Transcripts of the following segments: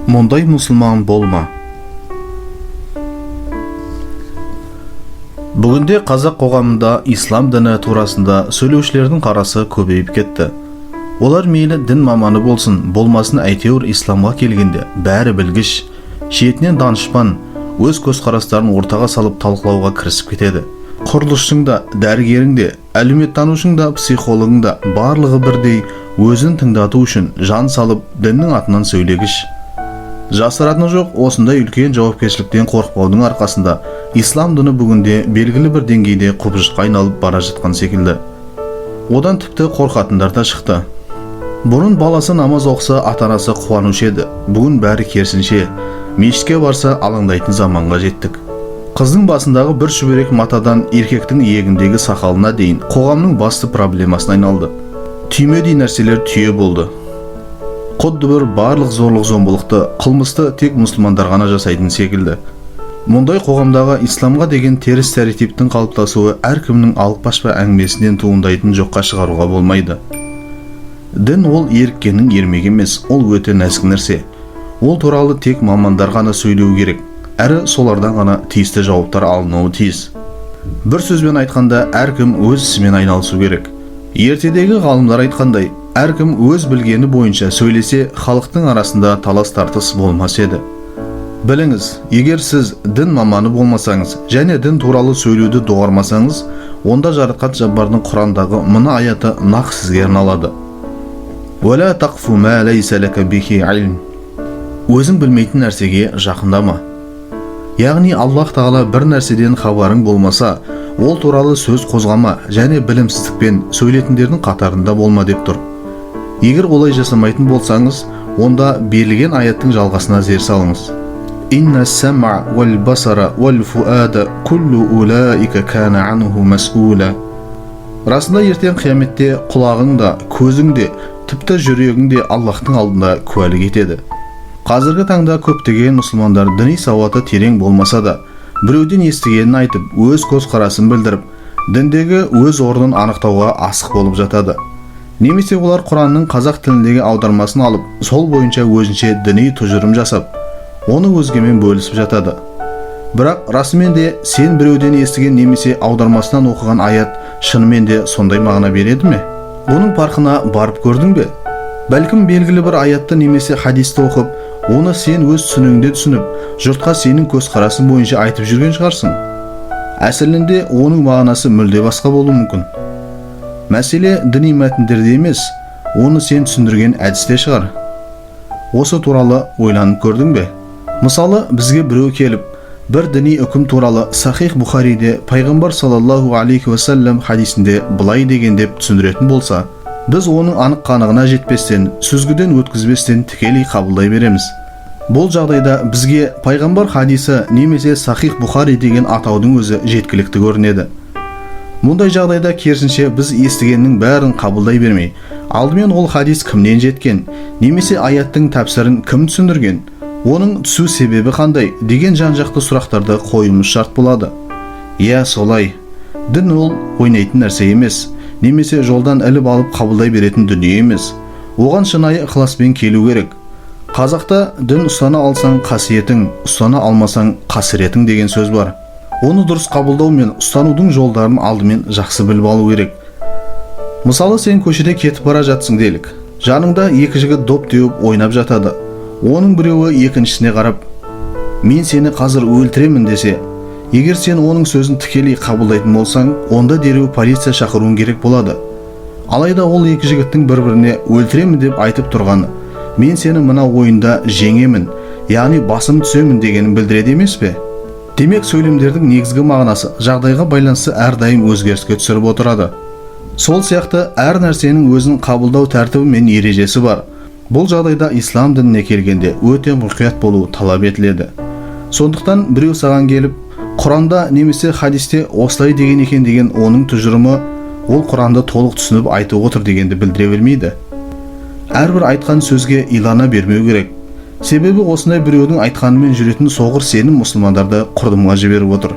Мұндай мұсылман болма. Бүгінде қазақ қоғамында ислам діні турасында сөйлеушілердің қарасы көбейіп кетті. Олар мейлі дін маманы болсын, болмасын әйтеуір исламға келгенде бәрі білгіш, шетінен данышпан, өз көзқарастарын ортаға салып талқылауға кірісіп кетеді. Құрылысшың да, дәрігерің де, әлеуметтанушың да, психологың да барлығы бірдей өзін тыңдату үшін жан салып діннің атынан сөйлегіш. Жасыратыны жоқ, осындай үлкен жауапкершіліктен қорықпаудың арқасында ислам діні бүгінде белгілі бір деңгейде құбыжыққа айналып бара жатқан секілді. Одан тіпті қорқатындар да шықты. Бұрын баласы намаз оқыса ата-анасы қуанушы еді. Бүгін бәрі керісінше, мешітке барса алаңдайтын заманға жеттік. Қыздың басындағы бір шүберек матадан еркектің иегіндегі сақалына дейін қоғамның басты проблемасына айналды. Түймедей нәрселер түйе болды. Құдды бір барлық зорлық-зомбылықты, қылмысты тек мұсылмандар ғана жасайтын секілді. Мұндай қоғамдағы исламға деген теріс стереотиптің қалыптасуы әркімнің алып-қашпа әңгімесінен туындайтын жоққа шығаруға болмайды. Дін ол еріккеннің ермегі емес, ол өте нәзік нәрсе. Ол туралы тек мамандар ғана сөйлеу керек, әрі солардан ғана тиісті жауаптар алынуы тиіс. Бір сөзбен айтқанда, әркім өз ісімен айналысу керек. Ертедегі ғалымдар айтқандай, әркім өз білгені бойынша сөйлесе, халықтың арасында талас-тартыс болмас еді. Біліңіз, егер сіз дін маманы болмасаңыз және дін туралы сөйлеуді доғармасаңыз, онда жаратқан Жаббардың Құрандағы мына аяты нақ сізге арналады. «Уәлә тақфу мә ләйсә ләкә бихи илм». Өзің білмейтін нәрсеге жақындама. Яғни Аллах Тағала бір нәрседен хабарың болмаса, ол туралы сөз қозғама және білімсіздікпен сөйлетіндердің қатарында болма деп тұр. Егер олай жасамайтын болсаңыз, онда берілген аяттың жалғасына зер салыңыз. «Инна сәмә вәл басара вәл фуада күллу улаика кәна анху мәс'ула». Расында ертең қияметте құлағың да, көзің де, тіпті жүрегің де Аллахтың алдында куәлік етеді. Қазіргі таңда көптеген мұсылмандар діни сауаты терең болмаса да, біреуден естігенін айтып, өз көзқарасын білдіріп, діндегі өз орнын анықтауға асық болып жатады. Немесе олар Құранның қазақ тіліндегі аудармасын алып, сол бойынша өзінше діни тұжырым жасап, оны өзгемен бөлісіп жатады. Бірақ расымен де сен біреуден естіген немесе аудармасынан оқыған аят шынымен де сондай мағына береді ме? Оның парқына барып көрдің бе? Бәлкім белгілі бір аятты немесе хадисті оқып, оны сен өз түсінігіңде түсініп, жұртқа сенің көзқарасың бойынша айтып жүрген шығарсың. Әсілінде оның мағынасы мүлде басқа болуы мүмкін. Мәселе діни мәтіндерде емес, оны сен түсіндірген әдісте шығар. Осы туралы ойланып көрдің бе? Мысалы, бізге біреу келіп, бір діни үкім туралы Сахих Бухариде пайғамбар саллаллаху алейхи уассалам хадисінде былай деген деп түсіндіретін болса, біз оның анық қанығына жетпестен, сүзгіден өткізбестен тікелей қабылдай береміз. Бұл жағдайда бізге пайғамбар хадисі немесе Сахих Бухари деген атаудың өзі жеткілікті көрінеді. Мұндай жағдайда керісінше біз естігеннің бәрін қабылдай бермей, алдымен ол хадис кімнен жеткен, немесе аяттың тәпсірін кім түсіндірген, оның түсу себебі қандай деген жан-жақты сұрақтарды қоюымыз шарт болады. Иә, солай. Дін ол ойнайтын нәрсе емес, немесе жолдан іліп алып қабылдай беретін дүние емес. Оған шынайы ықыласпен келу керек. Қазақта дін ұстана алсаң қасиетің, ұстана алмасаң қасіретің деген сөз бар. Оны дұрыс қабылдау мен ұстанудың жолдарын алдымен жақсы біліп алу керек. Мысалы, сен көшеде кетіп бара жатсың делік. Жаныңда екі жігіт доп теуіп ойнап жатады. Оның біреуі екіншісіне қарап, «Мен сені қазір өлтіремін» десе, егер сен оның сөзін тікелей қабылдайтын болсаң, онда дереу полиция шақыруың керек болады. Алайда ол екі жігіттің бір-біріне өлтіремін деп айтып тұрғаны, «Мен сені мына ойында жеңемін, яғни басым түсемін» дегенін білдіреді емес пе? Демек, сөйлемдердің негізгі мағынасы жағдайға байланысты әрдайым өзгеріске түсіріп отырады. Сол сияқты әр нәрсенің өзін қабылдау тәртібі мен ережесі бар. Бұл жағдайда ислам дініне келгенде өте мұқият болу талап етіледі. Сондықтан біреу саған келіп, Құранда немесе хадисте осылай деген екен деген оның тұжырымы, ол Құранды толық түсініп айтып отыр дегенді білдіре бермейді. Әрбір айтқан сөзге илана бермеу керек. Себебі осындай біреудің айтқанымен жүретін соғыр сенім мұсылмандарды құрдымға жіберіп отыр.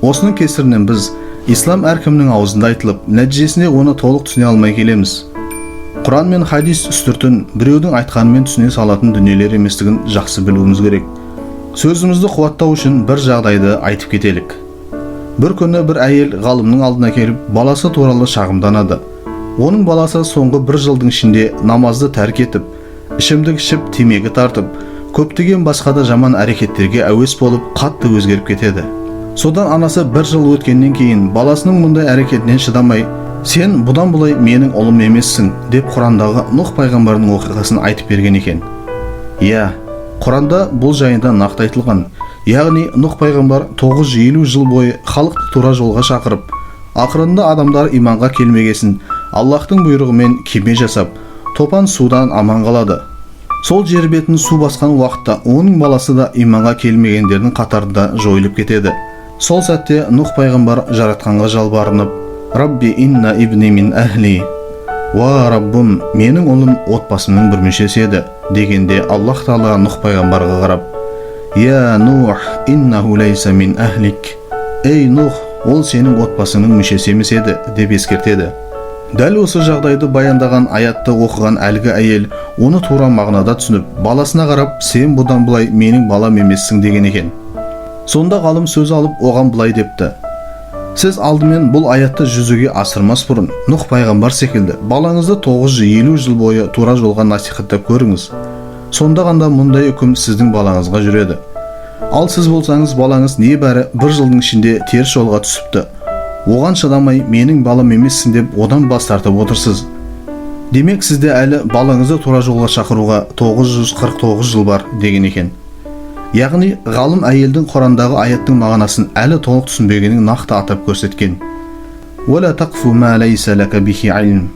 Осының кесірінен біз ислам әркімнің аузында айтылып, нәтижесінде оны толық түсіне алмай келеміз. Құран мен хадис үстіртін біреудің айтқанымен түсіне салатын дүниелер еместігін жақсы білуіміз керек. Сөзімізді қуаттау үшін бір жағдайды айтып кетелік. Bir күні бір әйел ғалымның алдына келіп, баласы туралы шағымданады. Оның баласы соңғы бір жылдың ішінде намазды тәрк етіп, ішімдік ішіп, темекі тартып, көптеген басқа да жаман әрекеттерге әуес болып, қатты өзгеріп кетеді. Содан анасы бір жыл өткеннен кейін баласының мұндай әрекетінен шыдамай, «Сен бұдан бұлай менің ұлым емессің» деп Құрандағы Нұх пайғамбардың оқиғасын айтып берген екен. Иә, Құранда бұл жайында нақты айтылған. Яғни Нұх пайғамбар 950 жыл бойы халықты тура жолға шақырып, ақырында адамдар иманға келмегесін, Аллахтың бұйрығымен кеме жасап, топан судан аман қалады. Сол жер бетін су басқан уақытта оның баласы да иманға келмегендердің қатарында жойылып кетеді. Сол сәтте Нұх пайғамбар жаратқанға жалбарынып, «Рабби инна ибни мин ахли». «Ва Раббым, менің ұлым отбасымның бір мүшесі еді» дегенде Аллах Тағала Нұх пайғамбарға қарап, «Я Нух, иннаху лайса мин ахлик». «Ей Нух, ол сенің отбасыңның мүшесі емес еді» деп ескертеді. Дәл осы жағдайды баяндаған аятты оқыған әлгі әйел оны тура мағынада түсініп, баласына қарап, «Сен бұдан бұлай менің балам емессің» деген екен. Сонда ғалым сөз алып оған бұлай депті: «Сіз алдымен бұл аятты жүзеге асырмас бұрын Нұх пайғамбар секілді балаңызды 950 жыл бойы тура жолға насихаттап көріңіз. Сонда ғанда мұндай үкім сіздің балаңызға жүреді. Ал сіз болсаңыз, балаңыз небәрі бір жылдың ішінде теріс жолға түсіпті. Оған шыдамай менің балам емессің деп одан бас тартып отырсыз. Демек сізде әлі балаңызды тура жолға шақыруға 949 жыл бар» деген екен. Яғни ғалым әйелдің Құрандағы аяттың мағынасын әлі толық түсінбегенін нақты атап көрсеткен. «Уәлә тақфу мә ләйсә ләкә бихи илм».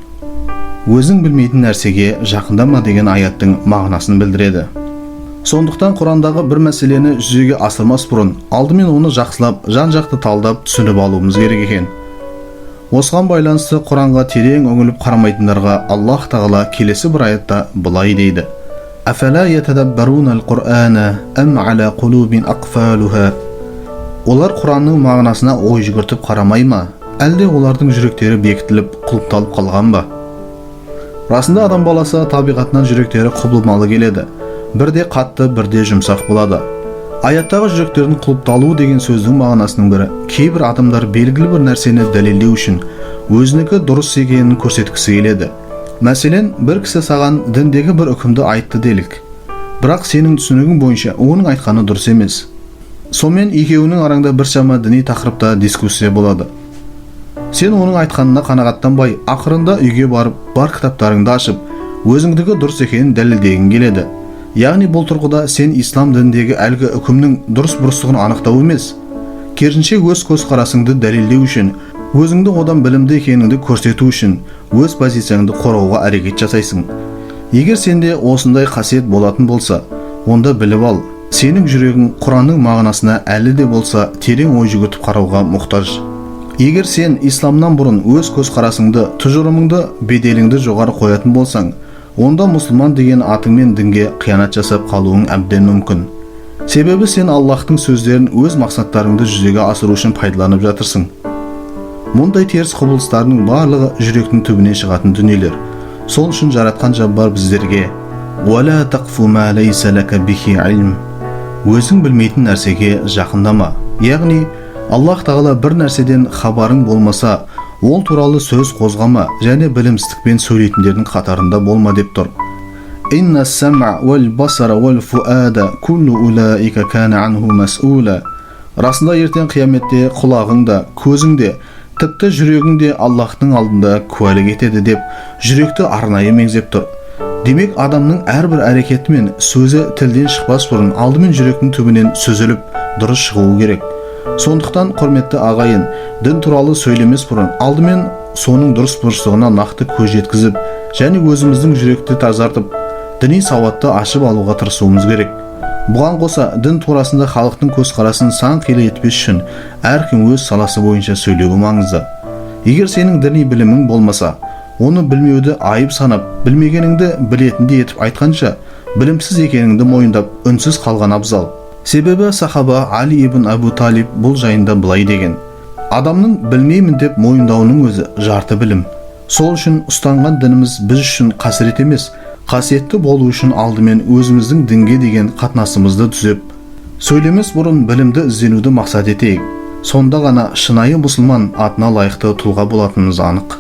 Өзің білмейтін нәрсеге жақындама деген аяттың мағынасын білдіреді. Сондықтан Құрандағы бір мәселені жүзеге асырмас бұрын алдымен оны жақсылап, жан-жақты талдап түсініп алуымыз керек екен. Осыған байланысты Құранға терең үңіліп қарамайтындарға Аллах Тағала келесі бір аятта былай дейді: «Афәлә ятадаббарунал Құр'ана әм аля құлубин ақфалуха». Олар Құранның мағынасына ой жүгіртіп қарамай ма, әлде олардың жүректері бекітіліп, құлыпталып қалған ба? Расында адам баласы табиғатынан жүректері құбылмалы келеді. Бірде қатты, бірде жұмсақ болады. Аяттағы жүректердің құлыпталуы деген сөздің мағынасының бірі, кейбір адамдар белгілі бір нәрсені дәлелдеу үшін өзінікі дұрыс екенін көрсеткісі келеді. Мәселен, бір кісі саған діндегі бір үкімді айтты делік. Бірақ сенің түсінігің бойынша оның айтқаны дұрыс емес. Сонымен екеуінің араңда біршама діни тақырыпта дискуссия болады. Сен оның айтқанына қанағаттанбай, ақырында үйге барып, бар кітаптарыңды ашып, өзіңдікі дұрыс екенін дәлелдегің келеді. Яғни бұл тұрғыда сен ислам дініндегі әлгі үкімнің дұрыс-бұрыстығын анықтау емес, керісінше өз көзқарасыңды дәлелдеу үшін, өзіңді одан білімді екеніңді көрсету үшін өз позицияңды қорғауға әрекет жасайсың. Егер сенде осындай қасиет болатын болса, онда біліп ал, сенің жүрегің Құранның мағынасына әлі де болса терең ой жүгіртіп қарауға мұқтаж. Егер сен исламнан бұрын өз көзқарасыңды, тұжырымыңды, беделіңді жоғары қоятын болсаң, онда мұсылман деген атыңмен дінге қиянат жасап қалуың әбден мүмкін. Себебі сен Аллахтың сөздерін өз мақсаттарыңды жүзеге асыру үшін пайдаланып жатырсың. Мұндай теріс құбылыстардың барлығы жүректің түбінен шығатын дүниелер. Сол үшін жаратқан Жаббар біздерге «Уәлә тақфу мә ләйсә ләкә бихи илм». Өзің білмейтін нәрсеге жақындама. Яғни, Аллах Тағала бір нәрседен хабарың болмаса, ол туралы сөз қозғама және білімсіздікпен сөйлейтіндердің қатарында болма деп тұр. «Инна сәмә вәл басара вәл фуәда күллу улаика кәна анху мәс'ула». Расында ертең қияметте құлағың да, көзің де, тіпті жүрегің де Аллахтың алдында куәлік етеді деп жүректі арнайы меңзеп тұр. Демек адамның әрбір әрекеті мен сөзі тілден шықпас бұрын алдымен жүректің түбінен сүзіліп, дұрыс шығуы керек. Сондықтан құрметті ағайын, дін туралы сөйлемес бұрын алдымен соның дұрыс-бұрыстығына нақты көз жеткізіп, және өзіміздің жүректі тазартып, діни сауатты ашып алуға тырысуымыз керек. Бұған қоса, дін турасында халықтың көзқарасын сан қилы етпес үшін әркім өз саласы бойынша сөйлеуі маңызды. Егер сенің діни білімің болмаса, оны білмеуді айып санап, білмегеніңді білетіндей етіп айтқанша, білімсіз екеніңді мойындап, үнсіз қалған абзал. Себебі сахаба Али ибн Абу Талиб бұл жайында былай деген: адамның білмеймін деп мойындауының өзі жарты білім. Сол үшін ұстанған дініміз біз үшін қасірет емес, қасиетті болу үшін алдымен өзіміздің дінге деген қатынасымызды түзеп, сөйлемес бұрын білімді ізденуді мақсат етейік. Сонда ғана шынайы мұсылман атына лайықты тұлға болатынымыз анық.